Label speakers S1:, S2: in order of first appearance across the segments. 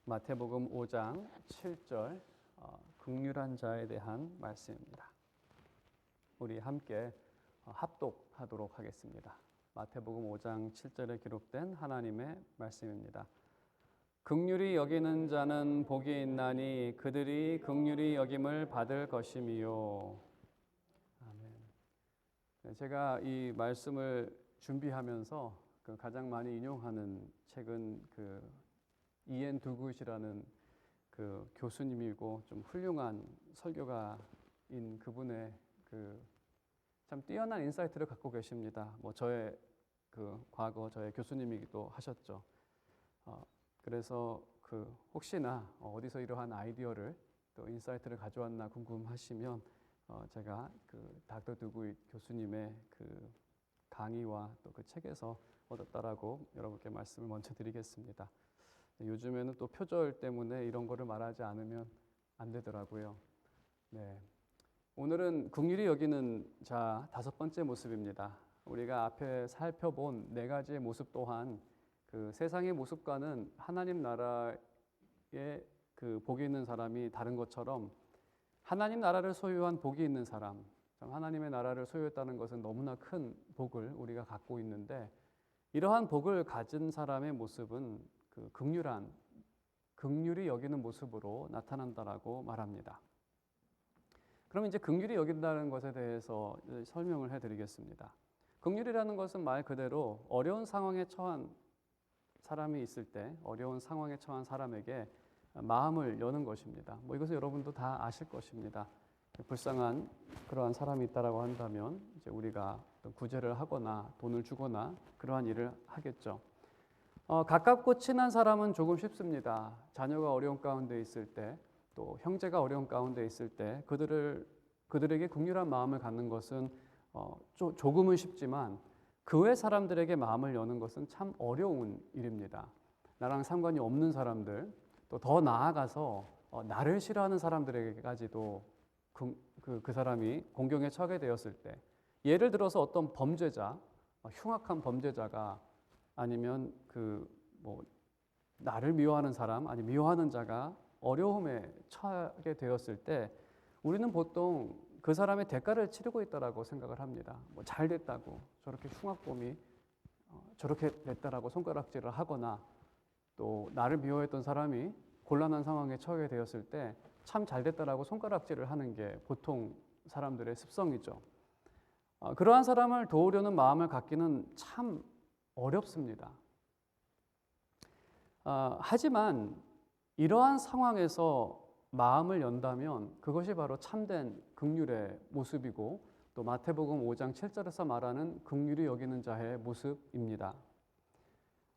S1: 마태복음 5장 7절 긍휼한 자에 대한 말씀입니다. 우리 함께 합독하도록 하겠습니다. 마태복음 5장 7절에 기록된 하나님의 말씀입니다. 긍휼히 여기는 자는 복이 있나니 그들이 긍휼히 여김을 받을 것임이요. 아멘. 제가 이 말씀을 준비하면서 가장 많이 인용하는 책은 이엔 두굿이라는 교수님이고 좀 훌륭한 설교가인 그분의 참 뛰어난 인사이트를 갖고 계십니다. 저의 과거 저의 교수님이기도 하셨죠. 그래서 혹시나 어디서 이러한 아이디어를 또 인사이트를 가져왔나 궁금하시면 제가 닥터 두굿 교수님의 강의와 또 그 책에서 얻었다라고 여러분께 말씀을 먼저 드리겠습니다. 요즘에는 또 표절 때문에 이런 거를 말하지 않으면 안 되더라고요. 네. 오늘은 긍휼히 여기는 자 5번째 모습입니다. 우리가 앞에 살펴본 4가지의 모습 또한 세상의 모습과는 하나님 나라의 복이 있는 사람이 다른 것처럼 하나님 나라를 소유한 복이 있는 사람, 하나님의 나라를 소유했다는 것은 너무나 큰 복을 우리가 갖고 있는데 이러한 복을 가진 사람의 모습은 긍휼히 여기는 모습으로 나타난다라고 말합니다. 그럼 이제 긍휼히 여긴다는 것에 대해서 설명을 해드리겠습니다. 긍휼이라는 것은 말 그대로 어려운 상황에 처한 사람이 있을 때 어려운 상황에 처한 사람에게 마음을 여는 것입니다. 이것은 여러분도 다 아실 것입니다. 불쌍한 그러한 사람이 있다라고 한다면 이제 우리가 구제를 하거나 돈을 주거나 그러한 일을 하겠죠. 가깝고 친한 사람은 조금 쉽습니다. 자녀가 어려운 가운데 있을 때, 또 형제가 어려운 가운데 있을 때 그들에게 긍휼한 마음을 갖는 것은 조금은 쉽지만 그 외 사람들에게 마음을 여는 것은 참 어려운 일입니다. 나랑 상관이 없는 사람들, 또 더 나아가서 나를 싫어하는 사람들에게까지도 그 사람이 공경에 처하게 되었을 때, 예를 들어서 어떤 범죄자, 흉악한 범죄자가 아니면 나를 미워하는 사람, 아니 미워하는 자가 어려움에 처하게 되었을 때 우리는 보통 그 사람의 대가를 치르고 있다라고 생각을 합니다. 잘 됐다고 저렇게 흉악범이 저렇게 됐다라고 손가락질을 하거나 또 나를 미워했던 사람이 곤란한 상황에 처하게 되었을 때 참 잘 됐다라고 손가락질을 하는 게 보통 사람들의 습성이죠. 그러한 사람을 도우려는 마음을 갖기는 참 어렵습니다. 하지만 이러한 상황에서 마음을 연다면 그것이 바로 참된 긍휼의 모습이고 또 마태복음 5장 7절에서 말하는 긍휼히 여기는 자의 모습입니다.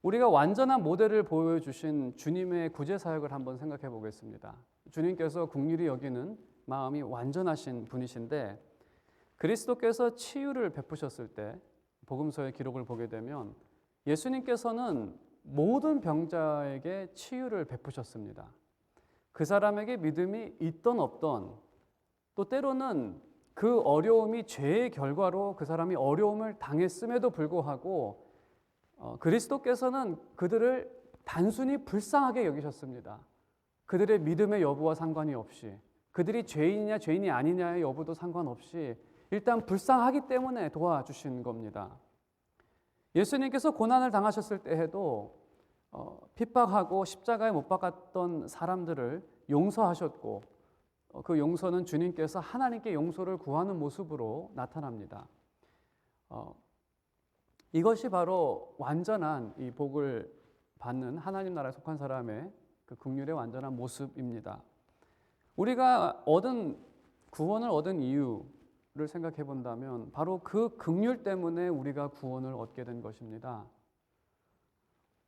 S1: 우리가 완전한 모델을 보여주신 주님의 구제 사역을 한번 생각해 보겠습니다. 주님께서 긍휼히 여기는 마음이 완전하신 분이신데 그리스도께서 치유를 베푸셨을 때 복음서의 기록을 보게 되면 예수님께서는 모든 병자에게 치유를 베푸셨습니다. 그 사람에게 믿음이 있던 없던 또 때로는 그 어려움이 죄의 결과로 그 사람이 어려움을 당했음에도 불구하고 그리스도께서는 그들을 단순히 불쌍하게 여기셨습니다. 그들의 믿음의 여부와 상관이 없이 그들이 죄인이냐 죄인이 아니냐의 여부도 상관없이 일단 불쌍하기 때문에 도와주신 겁니다. 예수님께서 고난을 당하셨을 때에도 핍박하고 십자가에 못 박았던 사람들을 용서하셨고 그 용서는 주님께서 하나님께 용서를 구하는 모습으로 나타납니다. 이것이 바로 완전한 이 복을 받는 하나님 나라에 속한 사람의 그 긍휼의 완전한 모습입니다. 우리가 구원을 얻은 이유를 생각해 본다면 바로 그 긍휼 때문에 우리가 구원을 얻게 된 것입니다.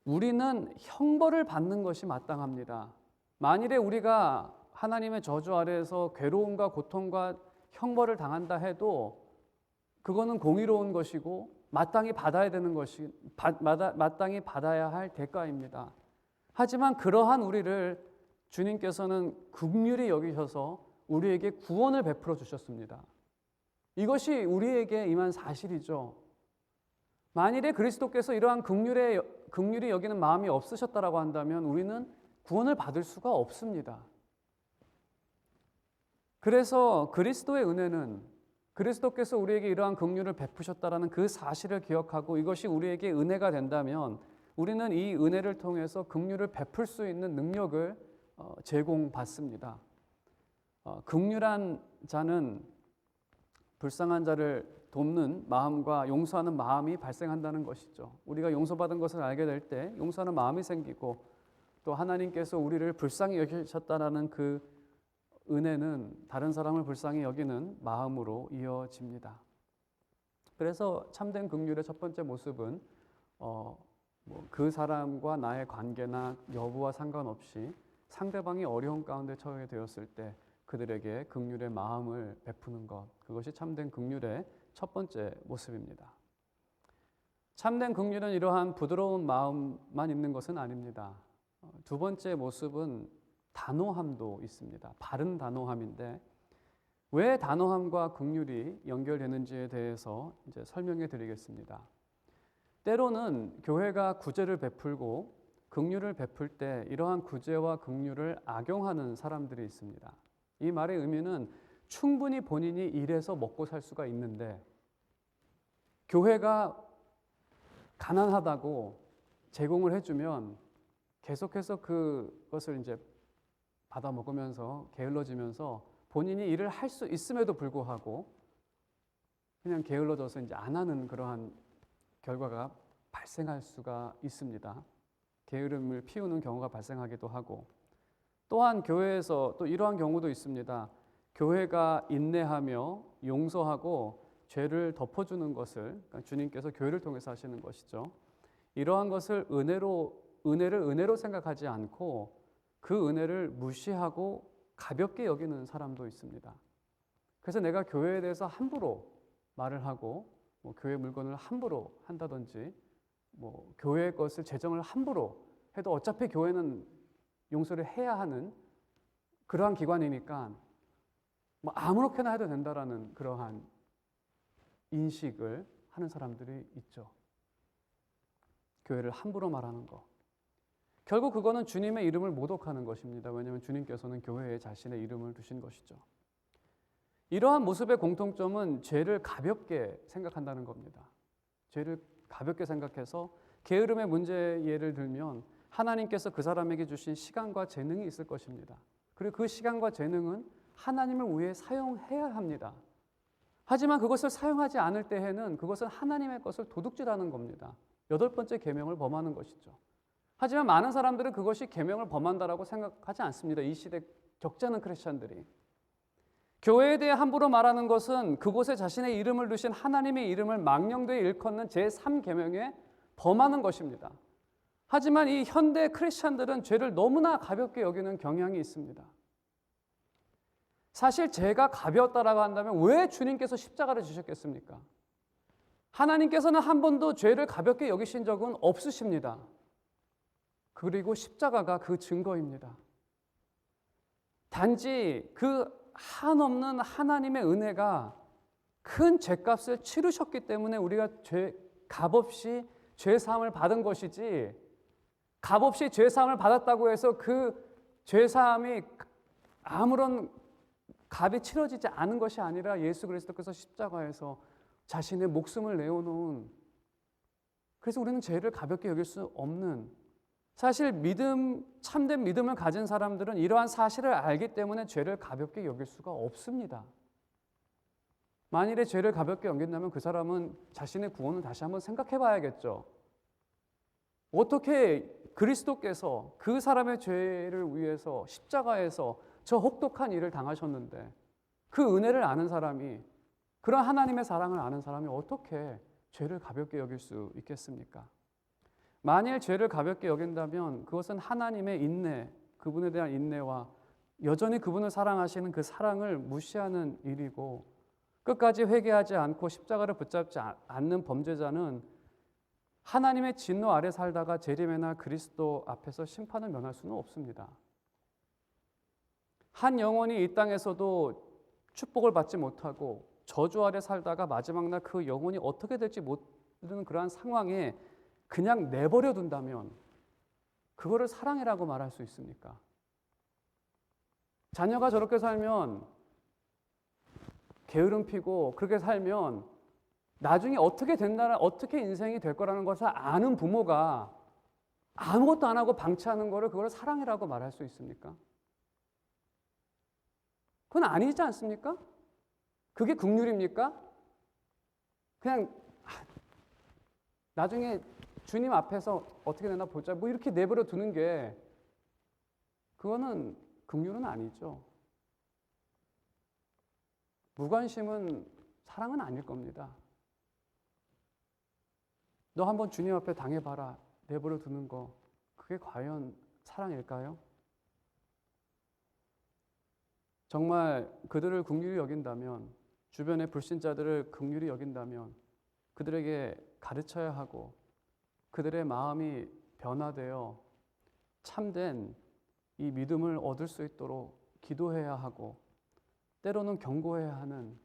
S1: 우리는 형벌을 받는 것이 마땅합니다. 만일에 우리가 하나님의 저주 아래에서 괴로움과 고통과 형벌을 당한다 해도 그거는 공의로운 것이고 마땅히 받아야 되는 것이 마땅히 받아야 할 대가입니다. 하지만 그러한 우리를 주님께서는 긍휼히 여기셔서 우리에게 구원을 베풀어 주셨습니다. 이것이 우리에게 임한 사실이죠. 만일에 그리스도께서 이러한 긍휼히 여기는 마음이 없으셨다라고 한다면 우리는 구원을 받을 수가 없습니다. 그래서 그리스도의 은혜는, 그리스도께서 우리에게 이러한 긍휼을 베푸셨다라는 그 사실을 기억하고 이것이 우리에게 은혜가 된다면 우리는 이 은혜를 통해서 긍휼을 베풀 수 있는 능력을 제공받습니다. 긍휼한 자는 불쌍한 자를 돕는 마음과 용서하는 마음이 발생한다는 것이죠. 우리가 용서받은 것을 알게 될 때 용서하는 마음이 생기고 또 하나님께서 우리를 불쌍히 여기셨다라는 그 은혜는 다른 사람을 불쌍히 여기는 마음으로 이어집니다. 그래서 참된 긍휼의 첫 번째 모습은 그 사람과 나의 관계나 여부와 상관없이 상대방이 어려운 가운데 처하게 되었을 때 그들에게 긍휼의 마음을 베푸는 것, 그것이 참된 긍휼의 첫 번째 모습입니다. 참된 긍휼은 이러한 부드러운 마음만 있는 것은 아닙니다. 두 번째 모습은 단호함도 있습니다. 바른 단호함인데 왜 단호함과 긍휼이 연결되는지에 대해서 이제 설명해 드리겠습니다. 때로는 교회가 구제를 베풀고 긍휼을 베풀 때 이러한 구제와 긍휼을 악용하는 사람들이 있습니다. 이 말의 의미는 충분히 본인이 일해서 먹고 살 수가 있는데 교회가 가난하다고 제공을 해주면 계속해서 그것을 이제 받아 먹으면서 게을러지면서 본인이 일을 할 수 있음에도 불구하고 그냥 게을러져서 이제 안 하는 그러한 결과가 발생할 수가 있습니다. 게으름을 피우는 경우가 발생하기도 하고 또한 교회에서 또 이러한 경우도 있습니다. 교회가 인내하며 용서하고 죄를 덮어주는 것을 그러니까 주님께서 교회를 통해서 하시는 것이죠. 이러한 것을 은혜를 은혜로 생각하지 않고 그 은혜를 무시하고 가볍게 여기는 사람도 있습니다. 그래서 내가 교회에 대해서 함부로 말을 하고 교회 물건을 함부로 한다든지 교회 것을 재정을 함부로 해도 어차피 교회는 용서를 해야 하는 그러한 기관이니까 아무렇게나 해도 된다라는 그러한 인식을 하는 사람들이 있죠. 교회를 함부로 말하는 것. 결국 그거는 주님의 이름을 모독하는 것입니다. 왜냐하면 주님께서는 교회에 자신의 이름을 두신 것이죠. 이러한 모습의 공통점은 죄를 가볍게 생각한다는 겁니다. 죄를 가볍게 생각해서 게으름의 문제 예를 들면 하나님께서 그 사람에게 주신 시간과 재능이 있을 것입니다. 그리고 그 시간과 재능은 하나님을 위해 사용해야 합니다. 하지만 그것을 사용하지 않을 때에는 그것은 하나님의 것을 도둑질하는 겁니다. 8번째 계명을 범하는 것이죠. 하지만 많은 사람들은 그것이 계명을 범한다라고 생각하지 않습니다. 이 시대 적지 않은 크리스찬들이. 교회에 대해 함부로 말하는 것은 그곳에 자신의 이름을 두신 하나님의 이름을 망령되이 일컫는 제3계명에 범하는 것입니다. 하지만 이 현대 크리스찬들은 죄를 너무나 가볍게 여기는 경향이 있습니다. 사실 죄가 가벼웠다라고 한다면 왜 주님께서 십자가를 지셨겠습니까? 하나님께서는 한 번도 죄를 가볍게 여기신 적은 없으십니다. 그리고 십자가가 그 증거입니다. 단지 그 한없는 하나님의 은혜가 큰 죄값을 치르셨기 때문에 우리가 값없이 죄사함을 받은 것이지, 값없이 죄사함을 받았다고 해서 그 죄사함이 아무런 값이 치러지지 않은 것이 아니라 예수 그리스도께서 십자가에서 자신의 목숨을 내어놓은, 그래서 우리는 죄를 가볍게 여길 수 없는, 사실 참된 믿음을 가진 사람들은 이러한 사실을 알기 때문에 죄를 가볍게 여길 수가 없습니다. 만일에 죄를 가볍게 여긴다면 그 사람은 자신의 구원을 다시 한번 생각해 봐야겠죠. 어떻게 그리스도께서 그 사람의 죄를 위해서 십자가에서 저 혹독한 일을 당하셨는데 그 은혜를 아는 사람이, 그런 하나님의 사랑을 아는 사람이 어떻게 죄를 가볍게 여길 수 있겠습니까? 만일 죄를 가볍게 여긴다면 그것은 하나님의 인내, 그분에 대한 인내와 여전히 그분을 사랑하시는 그 사랑을 무시하는 일이고, 끝까지 회개하지 않고 십자가를 붙잡지 않는 범죄자는 하나님의 진노 아래 살다가 재림의 날 그리스도 앞에서 심판을 면할 수는 없습니다. 한 영혼이 이 땅에서도 축복을 받지 못하고 저주 아래 살다가 마지막 날 그 영혼이 어떻게 될지 모르는 그러한 상황에 그냥 내버려 둔다면 그거를 사랑이라고 말할 수 있습니까? 자녀가 저렇게 살면 게으름 피고 그렇게 살면 나중에 어떻게 된다는, 어떻게 인생이 될 거라는 것을 아는 부모가 아무것도 안 하고 방치하는 거를 그걸 사랑이라고 말할 수 있습니까? 그건 아니지 않습니까? 그게 긍휼입니까? 그냥 나중에 주님 앞에서 어떻게 되나 보자 뭐 이렇게 내버려 두는 게 그거는 긍휼은 아니죠. 무관심은 사랑은 아닐 겁니다. 너 한번 주님 앞에 당해봐라. 내버려 두는 거 그게 과연 사랑일까요? 정말 그들을 긍휼히 여긴다면, 주변의 불신자들을 긍휼히 여긴다면 그들에게 가르쳐야 하고 그들의 마음이 변화되어 참된 이 믿음을 얻을 수 있도록 기도해야 하고 때로는 경고해야 하는,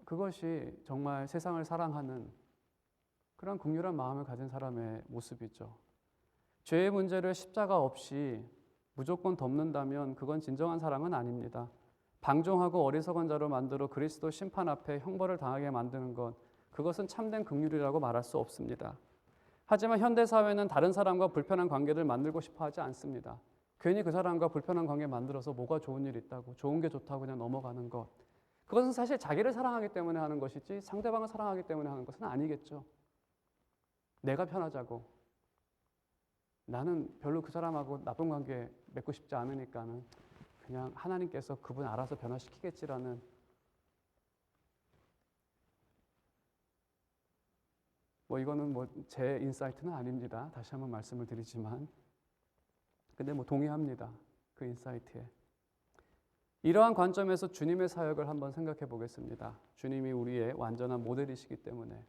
S1: 그것이 정말 세상을 사랑하는 그런 긍휼한 마음을 가진 사람의 모습이죠. 죄의 문제를 십자가 없이 무조건 덮는다면 그건 진정한 사랑은 아닙니다. 방종하고 어리석은 자로 만들어 그리스도 심판 앞에 형벌을 당하게 만드는 것, 그것은 참된 긍휼이라고 말할 수 없습니다. 하지만 현대 사회는 다른 사람과 불편한 관계를 만들고 싶어 하지 않습니다. 괜히 그 사람과 불편한 관계 만들어서 뭐가 좋은 일 있다고, 좋은 게 좋다고 그냥 넘어가는 것, 그것은 사실 자기를 사랑하기 때문에 하는 것이지 상대방을 사랑하기 때문에 하는 것은 아니겠죠. 내가 편하자고, 나는 별로 그 사람하고 나쁜 관계 맺고 싶지 않으니까는 그냥 하나님께서 그분 알아서 변화시키겠지라는, 뭐 이거는 뭐 제 인사이트는 아닙니다. 다시 한번 말씀을 드리지만, 근데 뭐 동의합니다. 그 인사이트에. 이러한 관점에서 주님의 사역을 한번 생각해 보겠습니다. 주님이 우리의 완전한 모델이시기 때문에.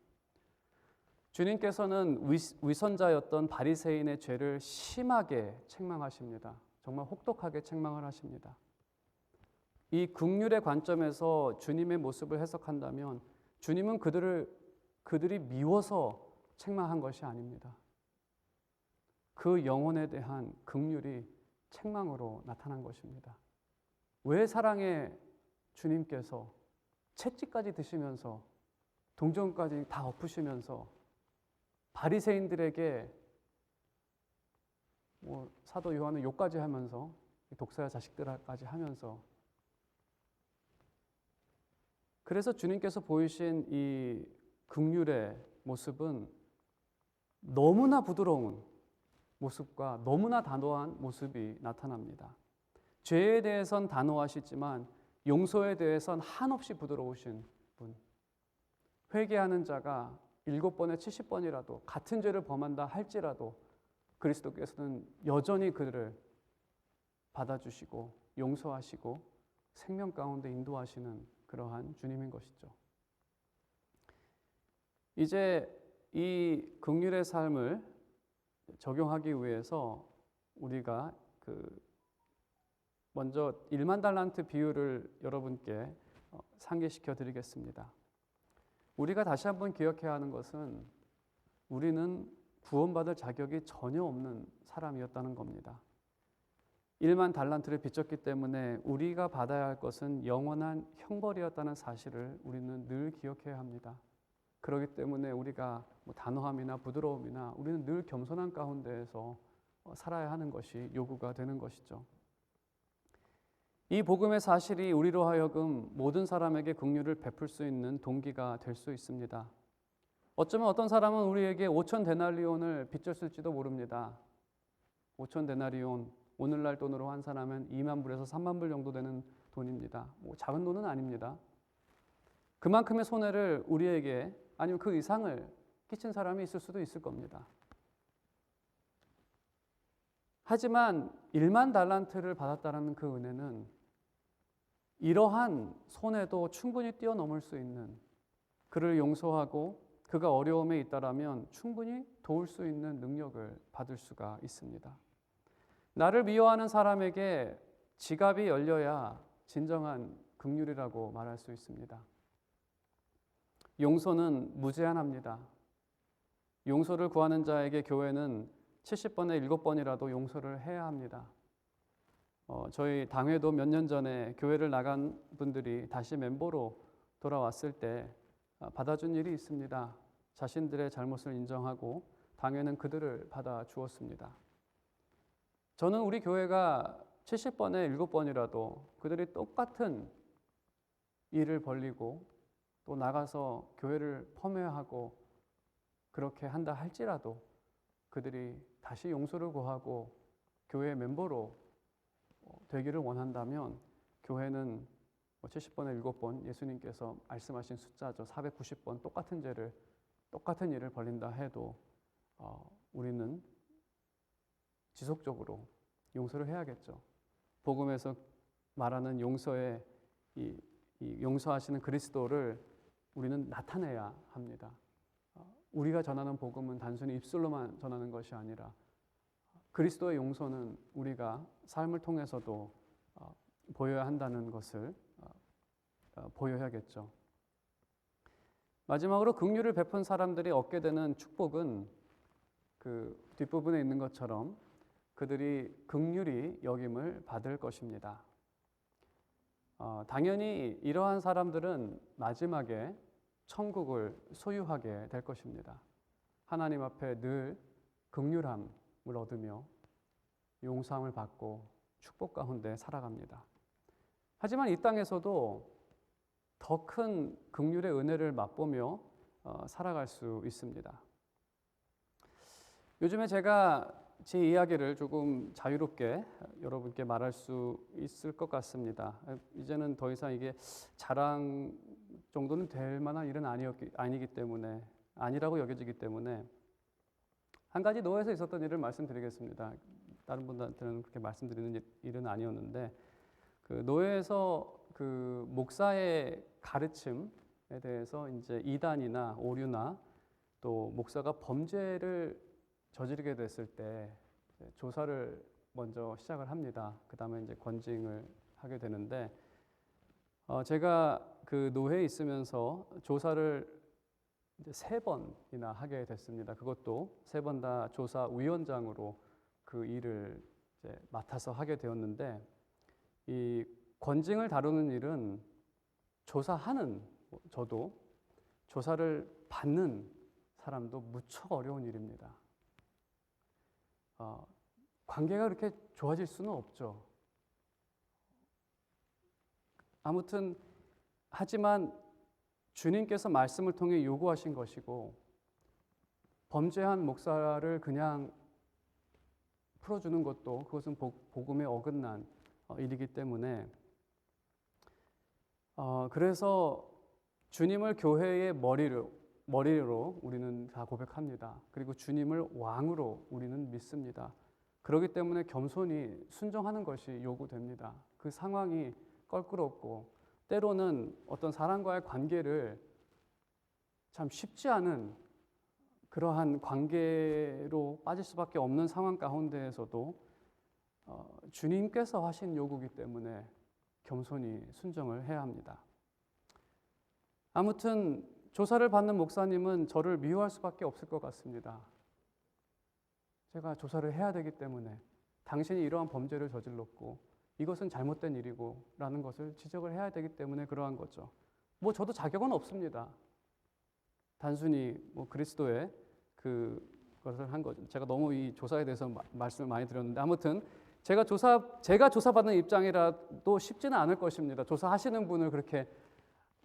S1: 주님께서는 위선자였던 바리새인의 죄를 심하게 책망하십니다. 정말 혹독하게 책망을 하십니다. 이 긍휼의 관점에서 주님의 모습을 해석한다면 주님은 그들이 미워서 책망한 것이 아닙니다. 그 영혼에 대한 긍휼이 책망으로 나타난 것입니다. 왜 사랑의 주님께서 채찍까지 드시면서 동정까지 다 엎으시면서 바리새인들에게 뭐 사도 요한은 욕까지 하면서 독사의 자식들까지 하면서, 그래서 주님께서 보이신 이 긍휼의 모습은 너무나 부드러운 모습과 너무나 단호한 모습이 나타납니다. 죄에 대해선 단호하시지만 용서에 대해선 한없이 부드러우신 분. 회개하는 자가 7번에 70번이라도 같은 죄를 범한다 할지라도 그리스도께서는 여전히 그들을 받아주시고 용서하시고 생명 가운데 인도하시는 그러한 주님인 것이죠. 이제 이 긍휼의 삶을 적용하기 위해서 우리가 먼저 1만 달란트 비유를 여러분께 상기시켜 드리겠습니다. 우리가 다시 한번 기억해야 하는 것은 우리는 구원받을 자격이 전혀 없는 사람이었다는 겁니다. 1만 달란트를 빚졌기 때문에 우리가 받아야 할 것은 영원한 형벌이었다는 사실을 우리는 늘 기억해야 합니다. 그렇기 때문에 우리가 단호함이나 부드러움이나 우리는 늘 겸손한 가운데에서 살아야 하는 것이 요구가 되는 것이죠. 이 복음의 사실이 우리로 하여금 모든 사람에게 긍휼을 베풀 수 있는 동기가 될 수 있습니다. 어쩌면 어떤 사람은 우리에게 5천 데나리온을 빚졌을지도 모릅니다. 5천 데나리온, 오늘날 돈으로 환산하면 2만 불에서 3만 불 정도 되는 돈입니다. 뭐 작은 돈은 아닙니다. 그만큼의 손해를 우리에게, 아니면 그 이상을 끼친 사람이 있을 수도 있을 겁니다. 하지만 1만 달란트를 받았다는 그 은혜는 이러한 손해도 충분히 뛰어넘을 수 있는, 그를 용서하고 그가 어려움에 있다라면 충분히 도울 수 있는 능력을 받을 수가 있습니다. 나를 미워하는 사람에게 지갑이 열려야 진정한 긍휼이라고 말할 수 있습니다. 용서는 무제한합니다. 용서를 구하는 자에게 교회는 70번에 7번이라도 용서를 해야 합니다. 저희 당회도 몇 년 전에 교회를 나간 분들이 다시 멤버로 돌아왔을 때 받아준 일이 있습니다. 자신들의 잘못을 인정하고 당회는 그들을 받아주었습니다. 저는 우리 교회가 70번에 7번이라도 그들이 똑같은 일을 벌리고 또 나가서 교회를 폄훼하고 그렇게 한다 할지라도 그들이 다시 용서를 구하고 교회 멤버로 되기를 원한다면 교회는 70번에 7번 예수님께서 말씀하신 숫자죠. 490번 똑같은 일을 벌린다 해도 우리는 지속적으로 용서를 해야겠죠. 복음에서 말하는 용서의 이 용서하시는 그리스도를 우리는 나타내야 합니다. 우리가 전하는 복음은 단순히 입술로만 전하는 것이 아니라 그리스도의 용서는 우리가 삶을 통해서도 보여야 한다는 것을 보여야겠죠. 마지막으로 긍휼을 베푼 사람들이 얻게 되는 축복은 그 뒷부분에 있는 것처럼 그들이 긍휼히 여김을 받을 것입니다. 당연히 이러한 사람들은 마지막에 천국을 소유하게 될 것입니다. 하나님 앞에 늘 긍휼함을 얻으며 용서함을 받고 축복 가운데 살아갑니다. 하지만 이 땅에서도 더 큰 긍휼의 은혜를 맛보며 살아갈 수 있습니다. 요즘에 제가 제 이야기를 조금 자유롭게 여러분께 말할 수 있을 것 같습니다. 이제는 더 이상 이게 자랑 정도는 될 만한 일은 아니기 때문에 아니라고 여겨지기 때문에 한 가지 노예에서 있었던 일을 말씀드리겠습니다. 다른 분들한테는 그렇게 말씀드리는 일은 아니었는데 그 노예에서 그 목사의 가르침에 대해서 이제 이단이나 오류나 또 목사가 범죄를 저지르게 됐을 때 조사를 먼저 시작을 합니다. 그 다음에 이제 권징을 하게 되는데 제가 그 노회에 있으면서 조사를 이제 3번이나 하게 됐습니다. 그것도 3번 다 조사위원장으로 그 일을 이제 맡아서 하게 되었는데 이 권징을 다루는 일은 조사하는 저도 조사를 받는 사람도 무척 어려운 일입니다. 관계가 그렇게 좋아질 수는 없죠. 아무튼 하지만 주님께서 말씀을 통해 요구하신 것이고 범죄한 목사를 그냥 풀어주는 것도 그것은 복음에 어긋난 일이기 때문에 그래서 주님을 교회의 머리로 우리는 다 고백합니다. 그리고 주님을 왕으로 우리는 믿습니다. 그렇기 때문에 겸손히 순종하는 것이 요구됩니다. 그 상황이 껄끄럽고 때로는 어떤 사람과의 관계를 참 쉽지 않은 그러한 관계로 빠질 수밖에 없는 상황 가운데에서도 주님께서 하신 요구이기 때문에 겸손히 순종을 해야 합니다. 아무튼 조사를 받는 목사님은 저를 미워할 수밖에 없을 것 같습니다. 제가 조사를 해야 되기 때문에 당신이 이러한 범죄를 저질렀고 이것은 잘못된 일이고 라는 것을 지적을 해야 되기 때문에 그러한 거죠. 저도 자격은 없습니다. 단순히 그리스도의 그것을 한 거죠. 제가 너무 이 조사에 대해서 말씀을 많이 드렸는데 아무튼 제가 조사받는 입장이라도 쉽지는 않을 것입니다. 조사하시는 분을 그렇게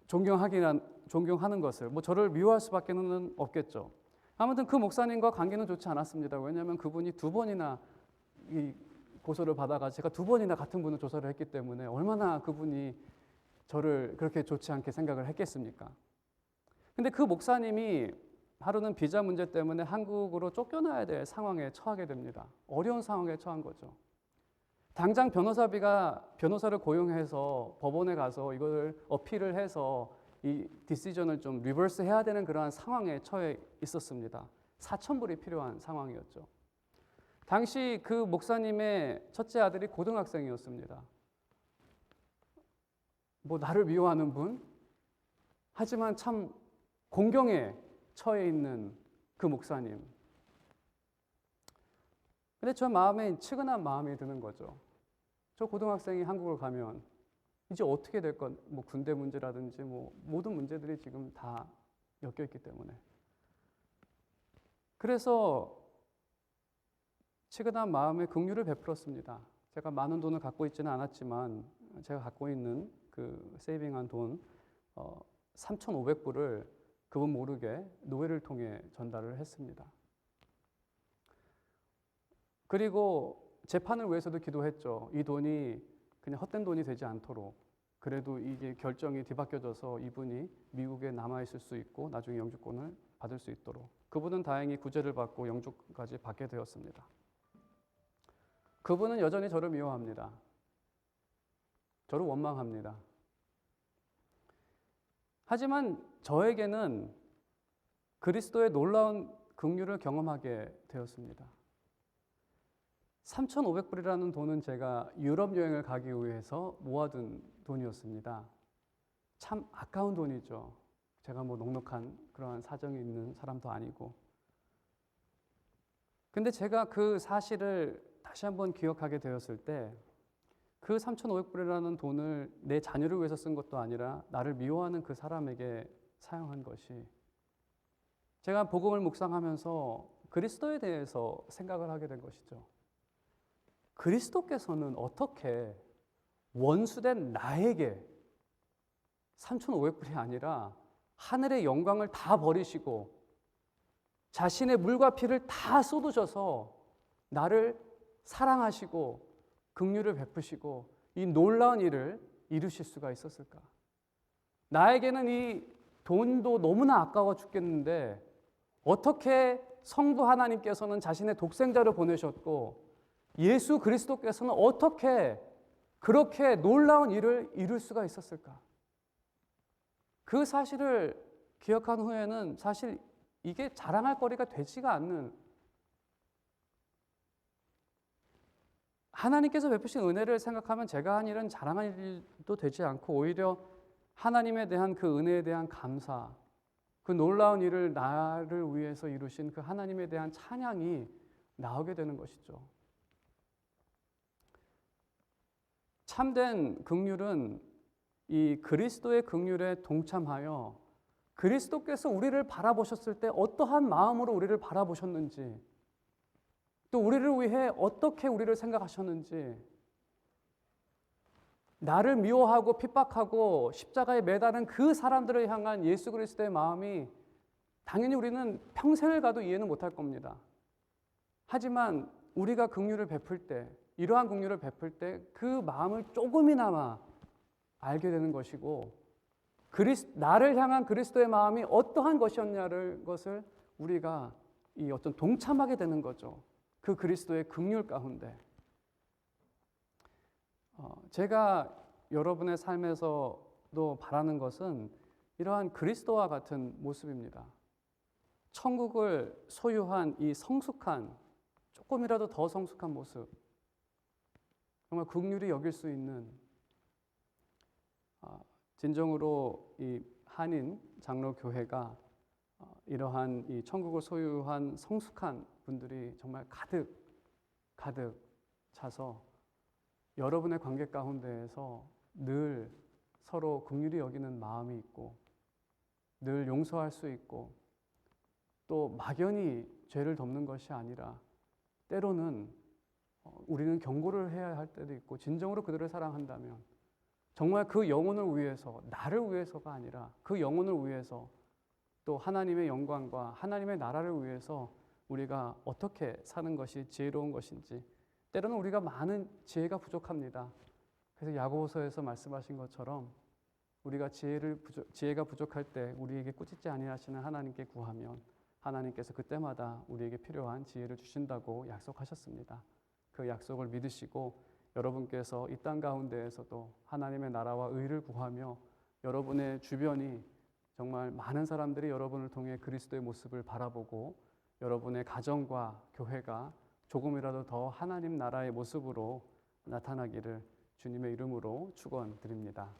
S1: 존경하는 것을 저를 미워할 수밖에는 없겠죠. 아무튼 그 목사님과 관계는 좋지 않았습니다. 왜냐하면 그분이 2번이나 이 고소를 받아가 제가 2번이나 같은 분을 조사를 했기 때문에 얼마나 그분이 저를 그렇게 좋지 않게 생각을 했겠습니까? 근데 그 목사님이 하루는 비자 문제 때문에 한국으로 쫓겨나야 될 상황에 처하게 됩니다. 어려운 상황에 처한 거죠. 당장 변호사를 고용해서 법원에 가서 이걸 어필을 해서 이 디시전을 좀 리버스 해야 되는 그러한 상황에 처해 있었습니다. 4,000불이 필요한 상황이었죠. 당시 그 목사님의 첫째 아들이 고등학생이었습니다. 나를 미워하는 분? 하지만 참 공경에 처해 있는 그 목사님. 근데 저 마음에 측은한 마음이 드는 거죠. 저 고등학생이 한국을 가면 이제 어떻게 될 건, 뭐 군대 문제라든지 뭐 모든 문제들이 지금 다 엮여 있기 때문에. 그래서 측은한 마음에 긍휼을 베풀었습니다. 제가 많은 돈을 갖고 있지는 않았지만 제가 갖고 있는 그 세이빙한 돈 3,500불을 그분 모르게 노예를 통해 전달을 했습니다. 그리고 재판을 위해서도 기도했죠. 이 돈이 그냥 헛된 돈이 되지 않도록, 그래도 이게 결정이 뒤바뀌어져서 이분이 미국에 남아있을 수 있고 나중에 영주권을 받을 수 있도록. 그분은 다행히 구제를 받고 영주까지 받게 되었습니다. 그분은 여전히 저를 미워합니다. 저를 원망합니다. 하지만 저에게는 그리스도의 놀라운 긍휼을 경험하게 되었습니다. 3,500불이라는 돈은 제가 유럽 여행을 가기 위해서 모아둔 돈이었습니다. 참 아까운 돈이죠. 제가 뭐 넉넉한 그러한 사정이 있는 사람도 아니고. 근데 제가 그 사실을 다시 한번 기억하게 되었을 때 그 3,500불이라는 돈을 내 자녀를 위해서 쓴 것도 아니라 나를 미워하는 그 사람에게 사용한 것이, 제가 복음을 묵상하면서 그리스도에 대해서 생각을 하게 된 것이죠. 그리스도께서는 어떻게 원수된 나에게 3,500불이 아니라 하늘의 영광을 다 버리시고 자신의 물과 피를 다 쏟으셔서 나를 사랑하시고 긍휼을 베푸시고 이 놀라운 일을 이루실 수가 있었을까? 나에게는 이 돈도 너무나 아까워 죽겠는데 어떻게 성부 하나님께서는 자신의 독생자를 보내셨고 예수 그리스도께서는 어떻게 그렇게 놀라운 일을 이룰 수가 있었을까? 그 사실을 기억한 후에는 사실 이게 자랑할 거리가 되지가 않는, 하나님께서 베푸신 은혜를 생각하면 제가 한 일은 자랑할 일도 되지 않고 오히려 하나님에 대한 그 은혜에 대한 감사, 그 놀라운 일을 나를 위해서 이루신 그 하나님에 대한 찬양이 나오게 되는 것이죠. 참된 긍휼은 이 그리스도의 긍휼에 동참하여 그리스도께서 우리를 바라보셨을 때 어떠한 마음으로 우리를 바라보셨는지, 또 우리를 위해 어떻게 우리를 생각하셨는지, 나를 미워하고 핍박하고 십자가에 매달은 그 사람들을 향한 예수 그리스도의 마음이 당연히 우리는 평생을 가도 이해는 못할 겁니다. 하지만 우리가 긍휼을 베풀 때, 이러한 긍휼을 베풀 때 그 마음을 조금이나마 알게 되는 것이고, 나를 향한 그리스도의 마음이 어떠한 것이었냐를 것을 우리가 이 어떤 동참하게 되는 거죠. 그 그리스도의 긍휼 가운데. 제가 여러분의 삶에서도 바라는 것은 이러한 그리스도와 같은 모습입니다. 천국을 소유한 이 성숙한, 조금이라도 더 성숙한 모습, 정말 긍휼히 여길 수 있는, 진정으로 이 한인 장로교회가 이러한 이 천국을 소유한 성숙한 분들이 정말 가득 차서 여러분의 관계 가운데에서 늘 서로 긍휼히 여기는 마음이 있고, 늘 용서할 수 있고, 또 막연히 죄를 덮는 것이 아니라 때로는 우리는 경고를 해야 할 때도 있고, 진정으로 그들을 사랑한다면 정말 그 영혼을 위해서, 나를 위해서가 아니라 그 영혼을 위해서, 또 하나님의 영광과 하나님의 나라를 위해서 우리가 어떻게 사는 것이 지혜로운 것인지, 때로는 우리가 많은 지혜가 부족합니다. 그래서 야고보서에서 말씀하신 것처럼 우리가 지혜가 부족할 때 우리에게 꾸짖지 아니하시는 하나님께 구하면 하나님께서 그때마다 우리에게 필요한 지혜를 주신다고 약속하셨습니다. 그 약속을 믿으시고 여러분께서 이 땅 가운데에서도 하나님의 나라와 의를 구하며 여러분의 주변이 정말 많은 사람들이 여러분을 통해 그리스도의 모습을 바라보고 여러분의 가정과 교회가 조금이라도 더 하나님 나라의 모습으로 나타나기를 주님의 이름으로 축원드립니다.